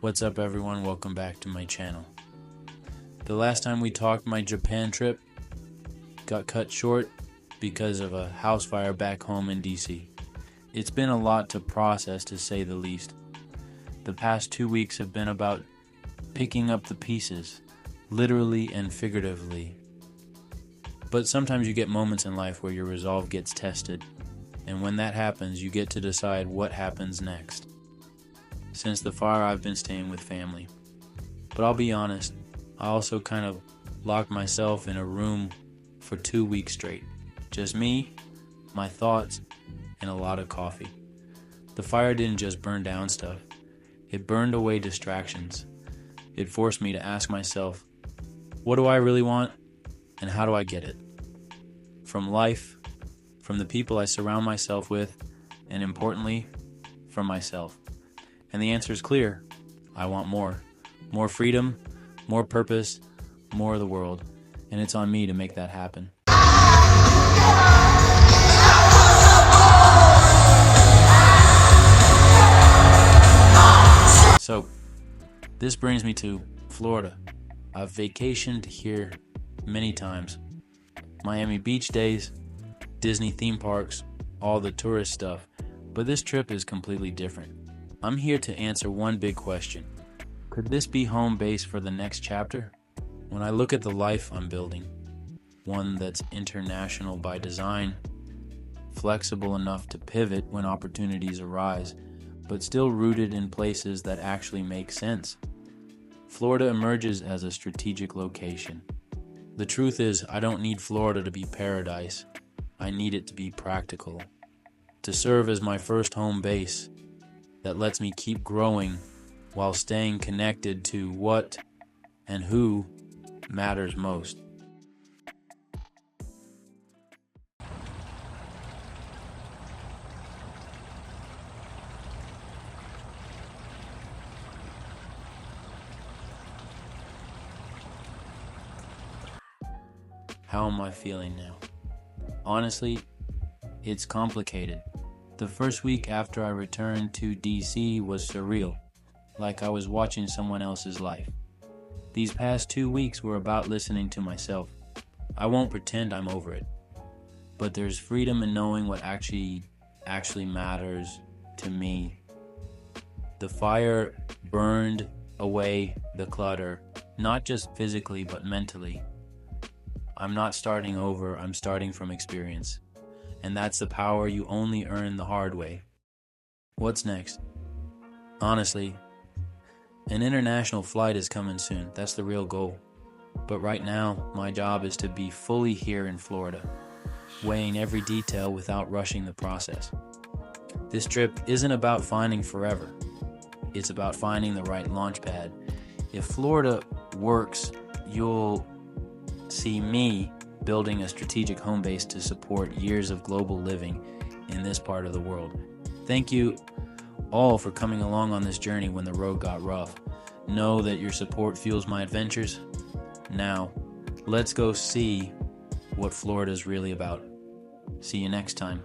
What's up everyone, welcome back to my channel. The last time we talked, my Japan trip got cut short because of a house fire back home in DC. It's been a lot to process, to say the least. The past 2 weeks have been about picking up the pieces, literally and figuratively. But sometimes you get moments in life where your resolve gets tested, and when that happens, you get to decide what happens next. Since the fire, I've been staying with family. But I'll be honest, I also kind of locked myself in a room for 2 weeks straight. Just me, my thoughts, and a lot of coffee. The fire didn't just burn down stuff. It burned away distractions. It forced me to ask myself, what do I really want, and how do I get it? From life, from the people I surround myself with, and importantly, from myself. And the answer is clear. I want more. More freedom, more purpose, more of the world. And it's on me to make that happen. So, this brings me to Florida. I've vacationed here many times. Miami Beach days, Disney theme parks, all the tourist stuff. But this trip is completely different. I'm here to answer one big question. Could this be home base for the next chapter? When I look at the life I'm building, one that's international by design, flexible enough to pivot when opportunities arise, but still rooted in places that actually make sense, Florida emerges as a strategic location. The truth is, I don't need Florida to be paradise. I need it to be practical, to serve as my first home base that lets me keep growing while staying connected to what and who matters most. How am I feeling now? Honestly, it's complicated. The first week after I returned to DC was surreal, like I was watching someone else's life. These past 2 weeks were about listening to myself. I won't pretend I'm over it, but there's freedom in knowing what actually matters to me. The fire burned away the clutter, not just physically but mentally. I'm not starting over, I'm starting from experience. And that's the power you only earn the hard way. What's next? Honestly, an international flight is coming soon. That's the real goal. But right now, my job is to be fully here in Florida, weighing every detail without rushing the process. This trip isn't about finding forever. It's about finding the right launch pad. If Florida works, you'll see me building a strategic home base to support years of global living in this part of the world. Thank you all for coming along on this journey when the road got rough. Know that your support fuels my adventures. Now, let's go see what Florida's really about. See you next time.